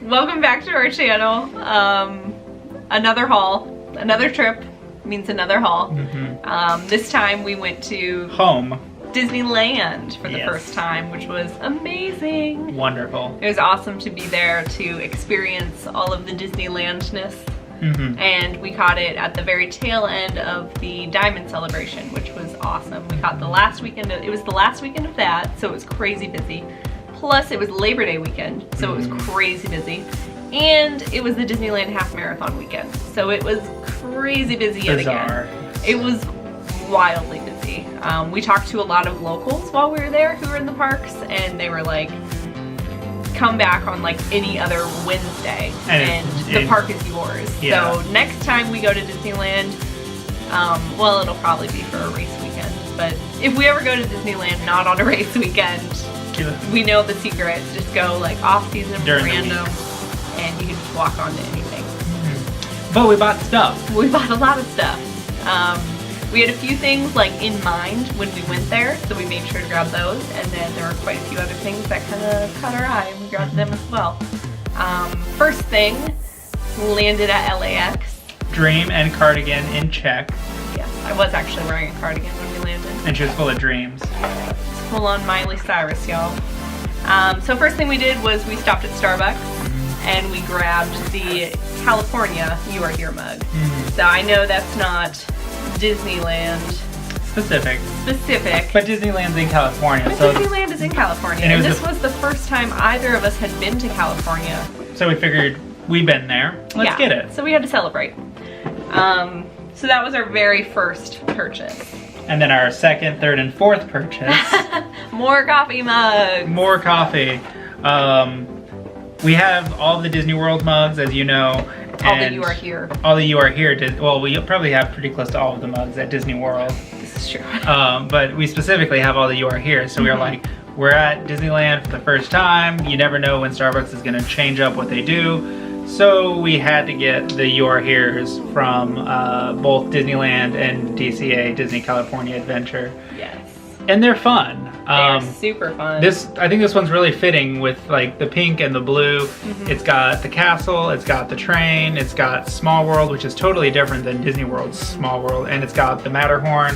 Welcome back to our channel. Another haul, another trip means another haul. This time we went to Disneyland for the first time, which was amazing. Wonderful. It was awesome to be there to experience all of the Disneylandness. And we caught it at the very tail end of the Diamond Celebration, which was awesome. We caught the last weekend, it was the last weekend of that, so it was crazy busy. Plus it was Labor Day weekend, so it was crazy busy. And it was the Disneyland Half Marathon weekend, so it was crazy busy yet again. It was wildly busy. We talked to a lot of locals while we were there who were in the parks, and they were like, come back on like any other Wednesday and the park is yours. So next time we go to Disneyland, well, it'll probably be for a race weekend, but if we ever go to Disneyland not on a race weekend, we know the secret. Just go like off season, random, and you can just walk onto anything. But we bought stuff. We bought a lot of stuff. We had a few things like in mind when we went there, so we made sure to grab those, and then there were quite a few other things that kind of caught our eye, and we grabbed them as well. First thing, landed at LAX. Dream and cardigan in check. Yes, I was actually wearing a cardigan when we landed. And she was full of dreams. Full on Miley Cyrus, y'all. So first thing we did was we stopped at Starbucks and we grabbed the California You Are Here mug. So I know that's not Disneyland specific, but Disneyland's in California. But so Disneyland is in California, and this was the first time either of us had been to California. So we figured we've been there. Let's get it. So we had to celebrate. So that was our very first purchase. And then our second, third, and fourth purchase. More coffee mugs. More coffee. We have all the Disney World mugs, as you know. All the You Are Here. All the You Are Here. Well, we probably have pretty close to all of the mugs at Disney World. This is true. But we specifically have all the You Are Here. So we are like, we're at Disneyland for the first time. You never know when Starbucks is going to change up what they do. So we had to get the You Are Heres from both Disneyland and DCA, Disney California Adventure. Yes. And they're fun. They're super fun. I think this one's really fitting with like the pink and the blue. It's got the castle, it's got the train, it's got Small World, which is totally different than Disney World's Small World, and it's got the Matterhorn.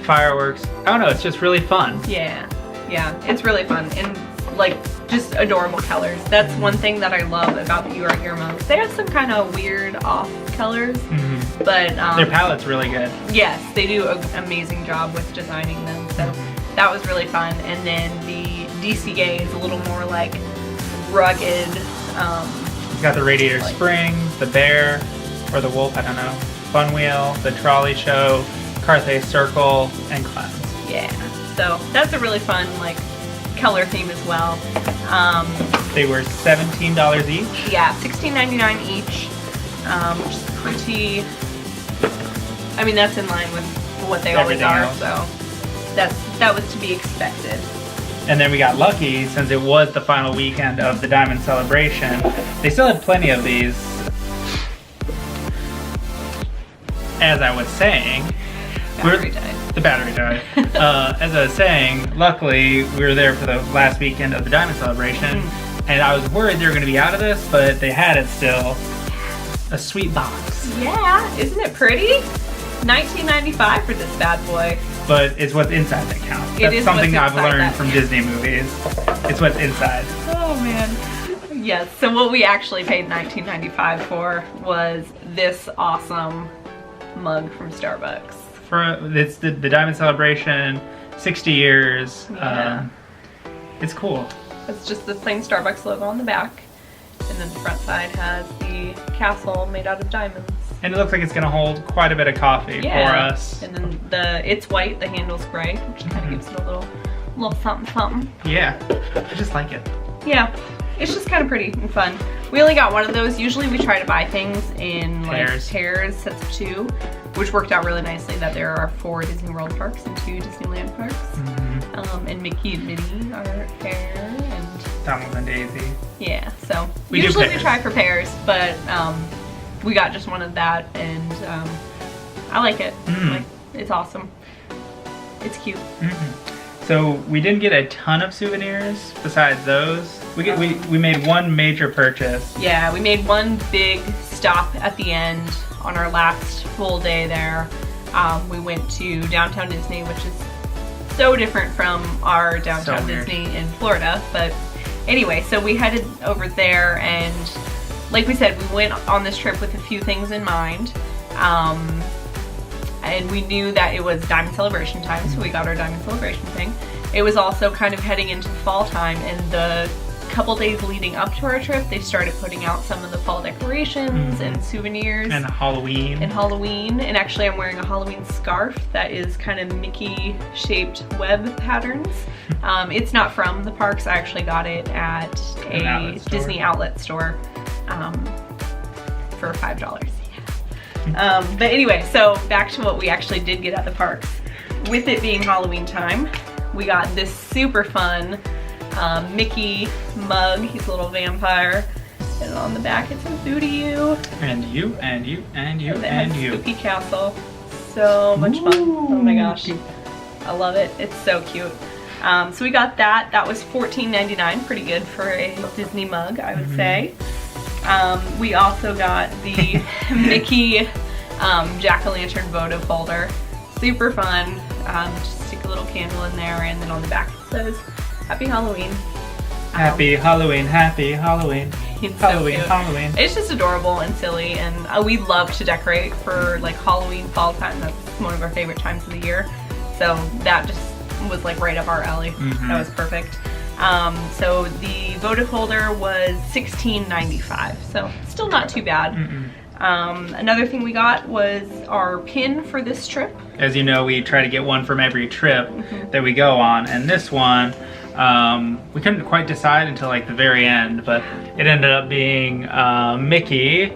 Fireworks. I don't know, it's just really fun. Yeah, it's really fun. And like just adorable colors. That's one thing that I love about the You Are Here mugs. They have some kind of weird off colors, but their palette's really good. Yes, they do an amazing job with designing them. So that was really fun. And then the DCA is a little more like rugged. It's got the Radiator Springs, the bear or the wolf, I don't know. Fun Wheel, the Trolley Show, Carthay Circle, and Clowns. Yeah, so that's a really fun like color theme as well. They were $17 each? Yeah, $16.99 each, which is pretty, I mean that's in line with what they always are, so that was to be expected. And then we got lucky since it was the final weekend of the Diamond Celebration. They still had plenty of these. As I was saying, the battery died. As I was saying, luckily we were there for the last weekend of the Diamond Celebration, and I was worried they were going to be out of this, but they had it still. A sweet box. Yeah, isn't it pretty? $19.95 for this bad boy. But it's what's inside that counts. That's something I've learned from Disney movies. It's what's inside. Oh man. Yes, so what we actually paid $19.95 for was this awesome mug from Starbucks. It's the Diamond Celebration, 60 years. Yeah. It's cool. It's just the plain Starbucks logo on the back, and then the front side has the castle made out of diamonds. And it looks like it's going to hold quite a bit of coffee for us. And then it's white, the handle's gray, which kind of gives it a little something something. Yeah, I just like it. Yeah, it's just kind of pretty and fun. We only got one of those. Usually we try to buy things in like pairs, sets of 2, which worked out really nicely that there are 4 Disney World parks and 2 Disneyland parks. And Mickey and Minnie are a pair, and Donald and Daisy. Yeah, so usually we try for pairs, but we got just one of that, and I like it. Like, it's awesome. It's cute. So we didn't get a ton of souvenirs besides those. We made one major purchase. Yeah, we made one big stop at the end on our last full day there. We went to Downtown Disney, which is so different from our Downtown Disney in Florida. But anyway, so we headed over there, and like we said, we went on this trip with a few things in mind. And we knew that it was Diamond Celebration time, so we got our Diamond Celebration thing. It was also kind of heading into fall time, and the couple days leading up to our trip, they started putting out some of the fall decorations and souvenirs. And Halloween. And actually I'm wearing a Halloween scarf that is kind of Mickey-shaped web patterns. It's not from the parks. I actually got it at a Disney outlet store for $5. But anyway, so back to what we actually did get at the parks. With it being Halloween time, we got this super fun Mickey mug. He's a little vampire. And on the back it says "Boo to you." And you, and you, and you, and you. Spooky Castle. So much fun. Oh my gosh. I love it. It's so cute. So we got that. That was $14.99. Pretty good for a Disney mug, I would say. We also got the Mickey jack-o'-lantern votive holder. Super fun. Just stick a little candle in there, and then on the back it says Happy Halloween. Happy Halloween, happy Halloween. It's Halloween, so cute. Halloween. It's just adorable and silly, and we love to decorate for like Halloween, fall time. That's one of our favorite times of the year. So that just was like right up our alley. That was perfect. So the votive holder was $16.95, so still not too bad. Another thing we got was our pin for this trip. As you know, we try to get one from every trip that we go on, and this one we couldn't quite decide until like the very end, but it ended up being Mickey.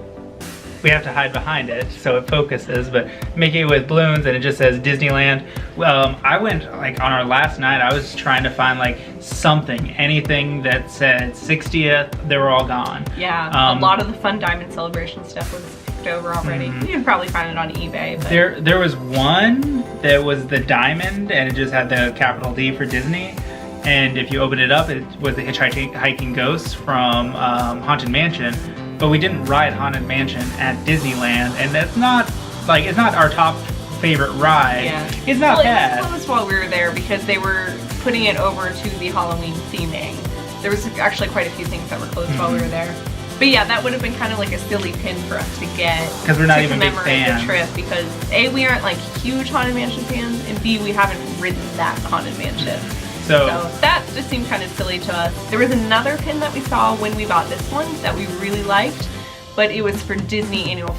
We have to hide behind it so it focuses, but Mickey with balloons, and it just says Disneyland. I went like on our last night, I was trying to find like something, anything that said 60th, they were all gone. Yeah, a lot of the fun Diamond Celebration stuff was picked over already. You can probably find it on eBay. But there was one that was the diamond, and it just had the capital D for Disney. And if you open it up, it was the hitchhiking ghost from Haunted Mansion. But we didn't ride Haunted Mansion at Disneyland, and that's not like, it's not our top favorite ride. Yeah. It's not bad. It was closed while we were there because they were putting it over to the Halloween theming. There was actually quite a few things that were closed while we were there. But yeah, that would have been kind of like a silly pin for us to get because we're not to even big commemorate fans. The trip, because A, we aren't like huge Haunted Mansion fans, and B, we haven't ridden that Haunted Mansion. So that just seemed kind of silly to us. There was another pin that we saw when we bought this one that we really liked, but it was for Disneyland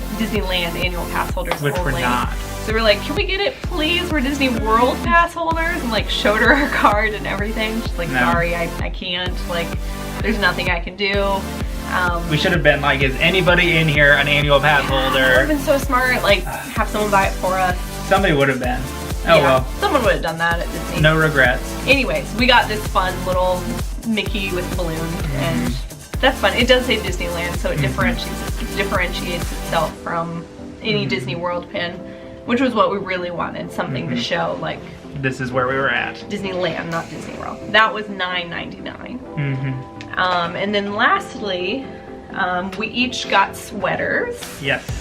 annual pass holders Which only. we're not. So we're like, can we get it please? We're Disney World pass holders, and like showed her our card and everything. She's like, sorry, I can't. Like, there's nothing I can do. We should have been like, is anybody in here an annual pass holder? That would have been so smart. Like, have someone buy it for us. Somebody would have been. Oh well. Someone would have done that at Disney. No regrets. Anyways, we got this fun little Mickey with balloons, and that's fun. It does say Disneyland, so it differentiates itself from any Disney World pin, which was what we really wanted, something to show, like, this is where we were at. Disneyland, not Disney World. That was $9.99. And then lastly, we each got sweaters. Yes.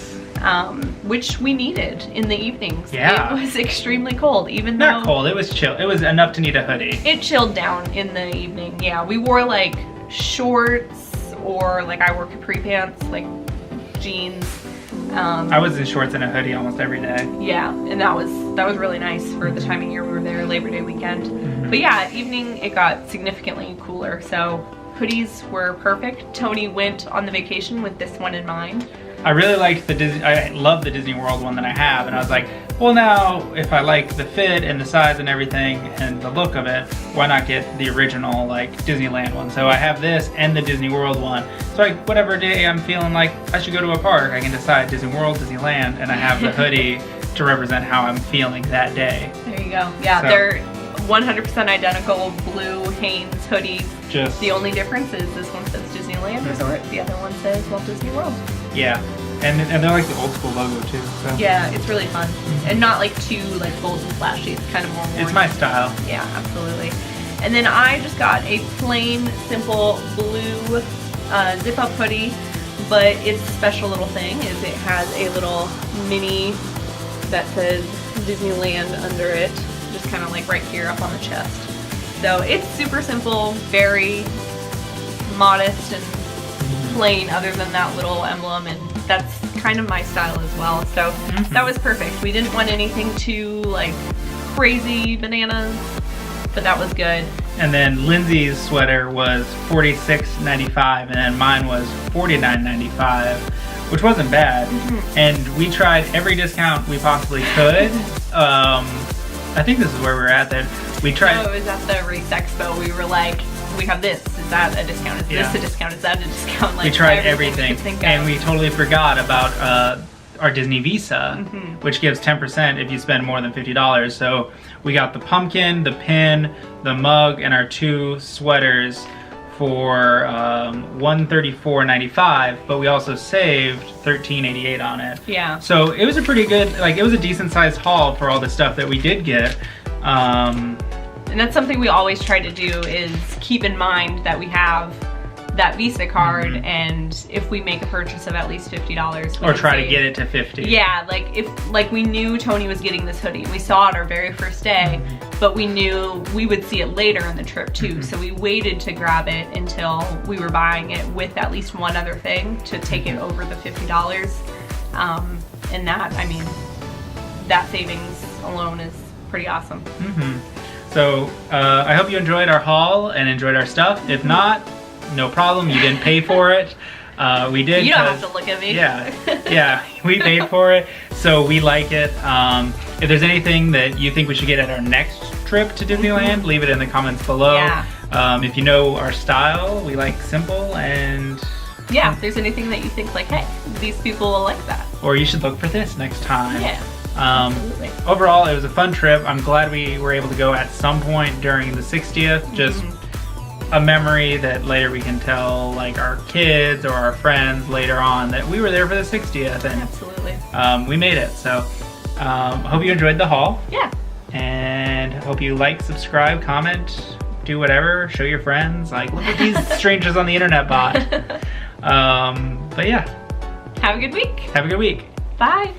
Which we needed in the evenings. Yeah. It was extremely cold, even though... Not cold, it was chill. It was enough to need a hoodie. It chilled down in the evening, yeah. We wore like shorts, or like I wore capri pants, like jeans. I was in shorts and a hoodie almost every day. Yeah, and that was really nice for the time of year we were there, Labor Day weekend. But yeah, at evening it got significantly cooler, so hoodies were perfect. Tony went on the vacation with this one in mind. I really liked I love the Disney World one that I have, and I was like, well, now if I like the fit and the size and everything and the look of it, why not get the original like Disneyland one? So I have this and the Disney World one. So like whatever day I'm feeling like I should go to a park, I can decide Disney World, Disneyland, and I have the hoodie to represent how I'm feeling that day. There you go. Yeah, so, they're 100% identical blue Hanes hoodies. Just the only difference is this one says Disneyland Resort, the other one says Walt Disney World. Yeah. And they're like the old school logo too. So. Yeah, it's really fun. And not like too like bold and flashy. It's kind of more worn. It's my style. Yeah, absolutely. And then I just got a plain, simple blue zip-up hoodie, but its special little thing is it has a little mini that says Disneyland under it, just kind of like right here up on the chest. So it's super simple, very modest and plain other than that little emblem, and that's kind of my style as well. So that was perfect. We didn't want anything too like crazy bananas, but that was good. And then Lyndsay's sweater was $46.95 and then mine was $49.95, which wasn't bad. And we tried every discount we possibly could. I think this is where we were at then. We tried. No, it was at the Race Expo. We were like, we have this. Is that a discount? Is this a discount? Is that a discount? Like, we tried everything. And we totally forgot about our Disney Visa, which gives 10% if you spend more than $50. So we got the pumpkin, the pin, the mug, and our 2 sweaters for $134.95, but we also saved $13.88 on it. Yeah. So it was a pretty good, like it was a decent sized haul for all the stuff that we did get. And that's something we always try to do is keep in mind that we have that Visa card, and if we make a purchase of at least $50, or try to get it to 50. Yeah, like if we knew Tony was getting this hoodie, we saw it our very first day, but we knew we would see it later in the trip too. So we waited to grab it until we were buying it with at least one other thing to take it over the $50. And that, I mean, that savings alone is pretty awesome. So I hope you enjoyed our haul and enjoyed our stuff. If not, no problem, you didn't pay for it. We did. You don't have to look at me. Yeah, we paid for it, so we like it. If there's anything that you think we should get at our next trip to Disneyland, leave it in the comments below. Yeah. If you know our style, we like simple, and yeah, if there's anything that you think like, hey, these people will like that. Or you should look for this next time. Yeah. Absolutely. Overall, it was a fun trip. I'm glad we were able to go at some point during the 60th. Just a memory that later we can tell like our kids or our friends later on that we were there for the 60th, and absolutely we made it. So hope you enjoyed the haul. Yeah. And hope you like, subscribe, comment, do whatever, show your friends, like look at these strangers on the internet bot. But yeah, have a good week. Have a good week. Bye.